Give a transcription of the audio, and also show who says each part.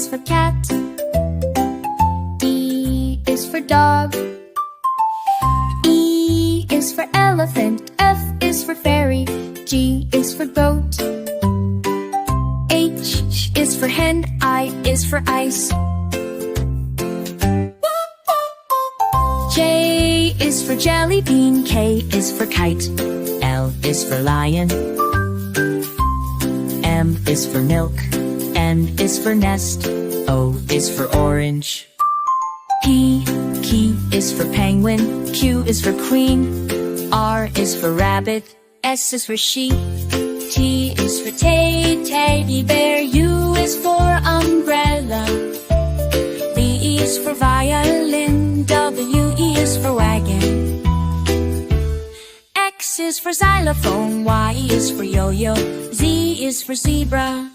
Speaker 1: is for cat. D is for dog. E is for elephant. F is for fairy. G is for goat. H is for hen. I is for ice. J is for jelly bean. K is for kite. L is for lion. M is for milk. N is for nest. O is for orange. P, key is for penguin. Q is for queen. R is for rabbit. S is for sheep. T is for teddy bear. U is for umbrella. V is for violin. W is for wagon. X is for xylophone. Y is for yo-yo. Z is for zebra.